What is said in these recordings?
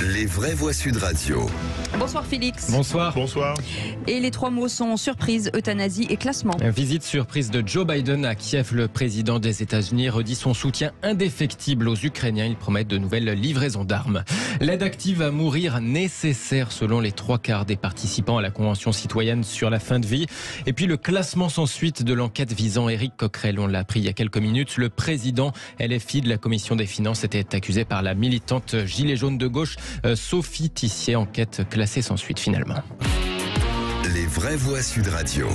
Les vraies voix Sud Radio. Bonsoir Félix. Bonsoir. Bonsoir. Et les trois mots sont surprise, euthanasie et classement. Visite surprise de Joe Biden à Kiev. Le président des États-Unis redit son soutien indéfectible aux Ukrainiens. Il promet de nouvelles livraisons d'armes. L'aide active à mourir nécessaire selon les 3/4 des participants à la Convention citoyenne sur la fin de vie. Et puis le classement sans suite de l'enquête visant Éric Coquerel. On l'a appris il y a quelques minutes. Le président LFI de la Commission des Finances était accusé par la militante gilet jaune de gauche Sophie Tissier. Enquête classée sans suite finalement. Les vraies voix Sud Radio.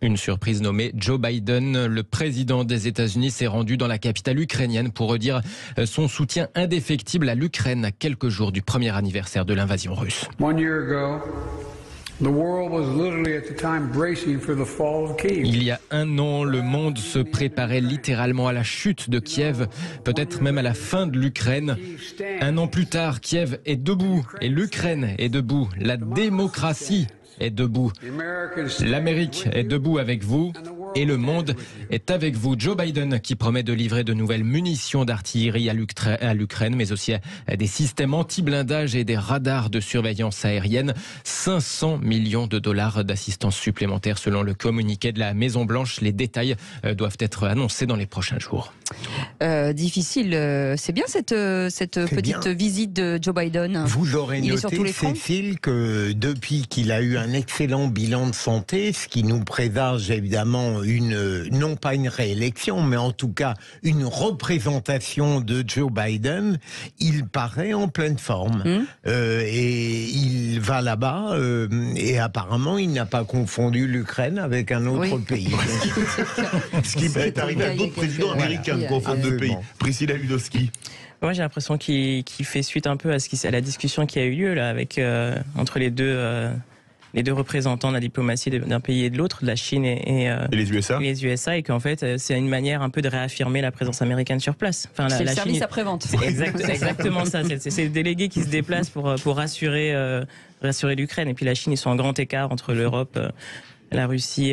Une surprise nommée Joe Biden. Le président des États-Unis s'est rendu dans la capitale ukrainienne pour redire son soutien indéfectible à l'Ukraine à quelques jours du premier anniversaire de l'invasion russe. Il y a un an, le monde se préparait littéralement à la chute de Kiev, peut-être même à la fin de l'Ukraine. Un an plus tard, Kiev est debout et l'Ukraine est debout. La démocratie est debout. L'Amérique est debout avec vous et le monde est avec vous. Joe Biden qui promet de livrer de nouvelles munitions d'artillerie à l'Ukraine, mais aussi des systèmes anti-blindage et des radars de surveillance aérienne. 500 millions de dollars d'assistance supplémentaire selon le communiqué de la Maison-Blanche. Les détails doivent être annoncés dans les prochains jours. Difficile. C'est bien cette petite visite de Joe Biden. Vous aurez noté, Cécile, que depuis qu'il a eu un excellent bilan de santé, ce qui nous présage évidemment non pas une réélection, mais en tout cas une représentation de Joe Biden, il paraît en pleine forme. Et il va là-bas et apparemment il n'a pas confondu l'Ukraine avec un autre pays. Ce qui est arrivé à d'autres présidents américains de confondre deux pays. Priscilla Ludowski. Moi, j'ai l'impression qu'il fait suite un peu à la discussion qui a eu lieu là, entre les deux représentants de la diplomatie d'un pays et de l'autre, de la Chine et les USA. Les USA, et qu'en fait, c'est une manière un peu de réaffirmer la présence américaine sur place. Enfin, c'est le service après-vente. C'est exactement ça. C'est les délégués qui se déplacent pour rassurer l'Ukraine. Et puis la Chine, ils sont en grand écart entre l'Europe, la Russie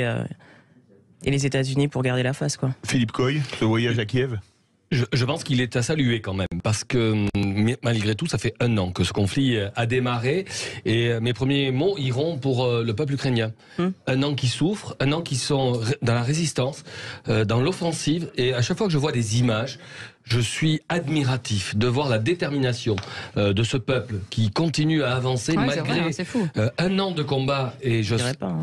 et les États-Unis pour garder la face, quoi. Philippe Coy, ce voyage à Kiev. Je pense qu'il est à saluer quand même, parce que malgré tout, ça fait un an que ce conflit a démarré, et mes premiers mots iront pour le peuple ukrainien. Un an qui souffre, un an qui sont dans la résistance, dans l'offensive, et à chaque fois que je vois des images, je suis admiratif de voir la détermination de ce peuple qui continue à avancer malgré un an de combat, et je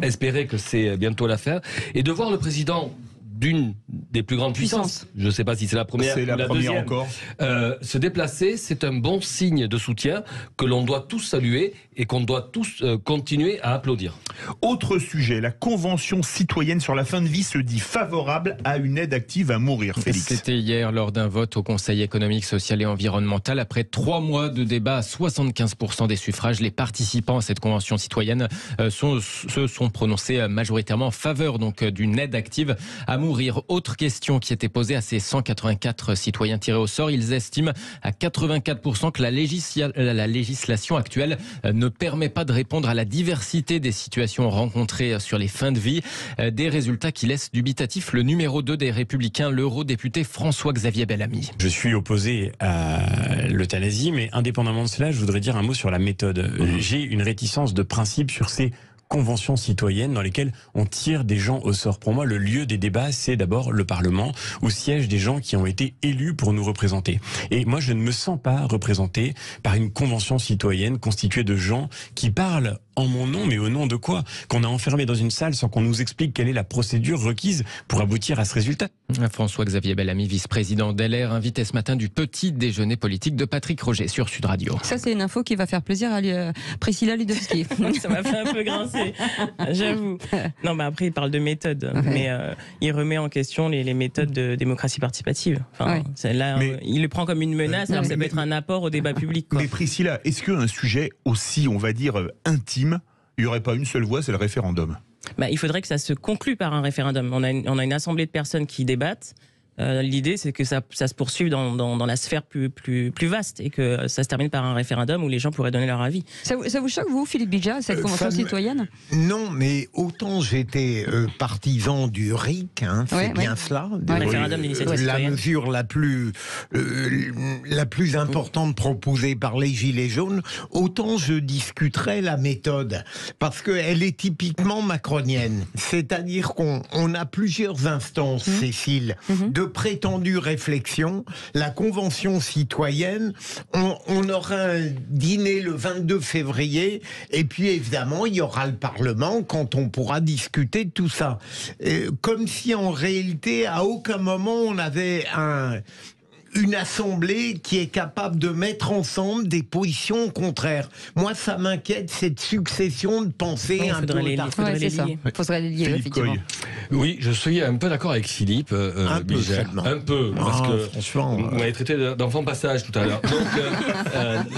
espérais que c'est bientôt l'affaire, et de voir le président d'une des plus grandes puissances, je ne sais pas si c'est la première ou la deuxième, encore. Se déplacer, c'est un bon signe de soutien que l'on doit tous saluer et qu'on doit tous continuer à applaudir. Autre sujet, la Convention citoyenne sur la fin de vie se dit favorable à une aide active à mourir. Félix. C'était hier lors d'un vote au Conseil économique, social et environnemental. Après 3 mois de débat, à 75% des suffrages, les participants à cette Convention citoyenne se sont prononcés majoritairement en faveur d'une aide active à mourir. Autre question qui était posée à ces 184 citoyens tirés au sort. Ils estiment à 84% que la législation actuelle ne permet pas de répondre à la diversité des situations rencontrées sur les fins de vie. Des résultats qui laissent dubitatif le numéro 2 des Républicains, l'eurodéputé François-Xavier Bellamy. Je suis opposé à l'euthanasie, mais indépendamment de cela, je voudrais dire un mot sur la méthode. J'ai une réticence de principe sur ces conventions citoyennes dans lesquelles on tire des gens au sort. Pour moi, le lieu des débats, c'est d'abord le Parlement, où siègent des gens qui ont été élus pour nous représenter. Et moi, je ne me sens pas représenté par une convention citoyenne constituée de gens qui parlent en mon nom, mais au nom de quoi? Qu'on a enfermé dans une salle sans qu'on nous explique quelle est la procédure requise pour aboutir à ce résultat. François-Xavier Bellamy, vice-président d'LR, invité ce matin du petit déjeuner politique de Patrick Roger sur Sud Radio. Ça, c'est une info qui va faire plaisir à Priscilla Ludowski. Ça m'a fait un peu grincer, j'avoue. Non, mais après, il parle de méthode, mais il remet en question les méthodes de démocratie participative. Enfin, il le prend comme une menace, alors ça peut être un apport au débat public, quoi. Mais Priscilla, est-ce qu'un sujet aussi, on va dire, intime, il n'y aurait pas une seule voix, c'est le référendum? Il faudrait que ça se conclue par un référendum. On a une assemblée de personnes qui débattent. L'idée, c'est que ça se poursuive dans la sphère plus vaste et que ça se termine par un référendum où les gens pourraient donner leur avis. Ça vous choque, vous, Philippe Bidja, cette convention citoyenne? Non, mais autant j'étais partisan du RIC, hein, c'est bien cela, référendum d'initiative citoyenne. La mesure la plus importante proposée par les Gilets jaunes, autant je discuterais la méthode, parce qu'elle est typiquement macronienne. C'est-à-dire qu'on a plusieurs instances, Cécile, de prétendues réflexions. La Convention citoyenne, on aura un dîner le 22 février, et puis évidemment, il y aura le Parlement quand on pourra discuter de tout ça. Comme si en réalité, à aucun moment, on avait une assemblée qui est capable de mettre ensemble des positions contraires. Moi, ça m'inquiète, cette succession de pensées un peu lier. Il faudrait les lier, effectivement. Oui, je suis un peu d'accord avec Philippe. Un peu, parce que franchement, vous m'avez traité d'enfant passage tout à l'heure. Donc,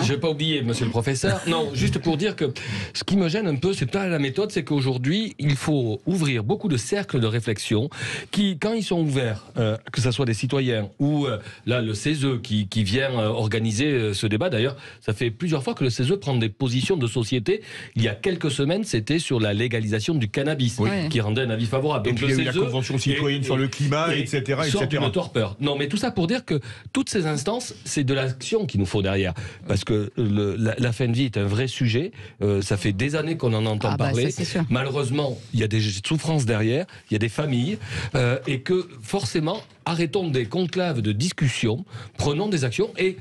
je vais pas oublier, monsieur le professeur. Non, juste pour dire que ce qui me gêne un peu, c'est pas la méthode, c'est qu'aujourd'hui, il faut ouvrir beaucoup de cercles de réflexion qui, quand ils sont ouverts, que ce soit des citoyens ou là, le CESE qui vient organiser ce débat. D'ailleurs, ça fait plusieurs fois que le CESE prend des positions de société. Il y a quelques semaines, c'était sur la légalisation du cannabis, qui rendait un avis favorable. Donc, il y a eu la Convention citoyenne sur le climat, etc. Sort d'une torpeur. Non, mais tout ça pour dire que toutes ces instances, c'est de l'action qu'il nous faut derrière. Parce que la fin de vie est un vrai sujet. Ça fait des années qu'on en entend parler. Ça, malheureusement, il y a des souffrances derrière, il y a des familles, et que forcément, arrêtons des conclaves de discussion, prenons des actions et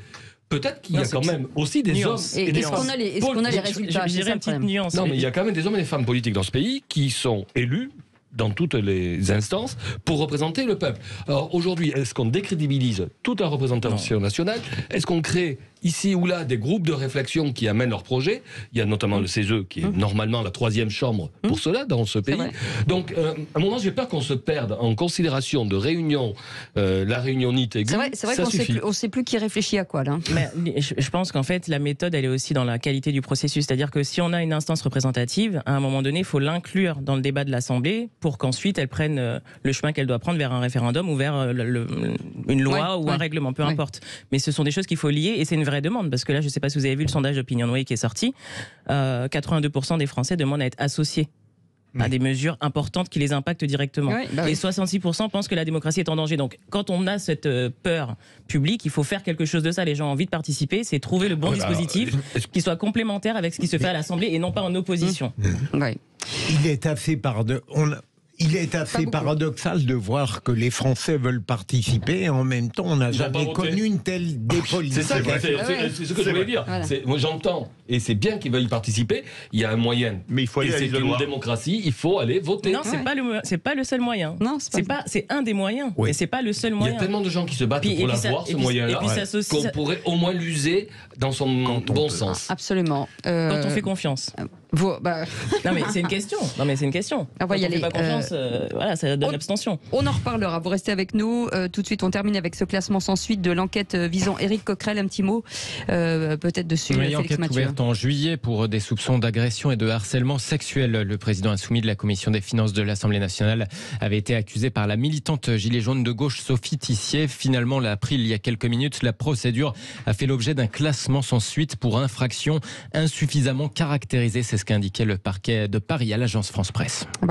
peut-être qu'il y a quand même aussi des hommes et des Est-ce qu'on a les résultats? Je dirais une petite nuance. Non, mais il y a quand même des hommes et des femmes politiques dans ce pays qui sont élus dans toutes les instances pour représenter le peuple. Alors aujourd'hui, est-ce qu'on décrédibilise toute la représentation nationale? Est-ce qu'on crée ici ou là des groupes de réflexion qui amènent leurs projets? Il y a notamment le CESE qui est normalement la 3e chambre pour cela dans ce pays. Donc à un moment, j'ai peur qu'on se perde en considération de réunion, la réunionnite aiguë. C'est vrai qu'on ne sait plus qui réfléchit à quoi là. Mais je pense qu'en fait la méthode elle est aussi dans la qualité du processus, c'est-à-dire que si on a une instance représentative, à un moment donné, il faut l'inclure dans le débat de l'Assemblée pour qu'ensuite elle prenne le chemin qu'elle doit prendre vers un référendum ou vers une loi ou un règlement, peu importe. Mais ce sont des choses qu'il faut lier et c'est une vraie demande, parce que là, je ne sais pas si vous avez vu le sondage d'Opinionway qui est sorti, 82% des Français demandent à être associés à des mesures importantes qui les impactent directement. Et 66% pensent que la démocratie est en danger. Donc, quand on a cette peur publique, il faut faire quelque chose de ça. Les gens ont envie de participer, c'est trouver le bon dispositif qui soit complémentaire avec ce qui se fait à l'Assemblée et non pas en opposition. Il est assez paradoxal de voir que les Français veulent participer et en même temps on n'a jamais connu une telle dépolitisation. C'est ça, c'est ce que je voulais dire. Voilà. Moi j'entends, et c'est bien qu'ils veuillent participer, il y a un moyen. Mais il faut aller à l'isoloir. C'est une démocratie, il faut aller voter. Non, c'est pas le seul moyen. Non, c'est un des moyens, mais c'est pas le seul moyen. Il y a tellement de gens qui se battent pour l'avoir, ce moyen-là, qu'on pourrait au moins l'user dans son bon sens. Absolument. Quand on fait confiance. Non mais c'est une question. On va y aller. Pas confiance, voilà, ça donne l'abstention. On en reparlera. Vous restez avec nous. Tout de suite, on termine avec ce classement sans suite de l'enquête visant Éric Coquerel. Un petit mot, peut-être dessus. Oui, enquête ouverte en juillet pour des soupçons d'agression et de harcèlement sexuel. Le président insoumis de la commission des finances de l'Assemblée nationale avait été accusé par la militante gilet jaune de gauche Sophie Tissier. Finalement, l'a appris il y a quelques minutes. La procédure a fait l'objet d'un classement sans suite pour infraction insuffisamment caractérisée. C'est ce qu'a indiqué le parquet de Paris à l'agence France Presse. Voilà.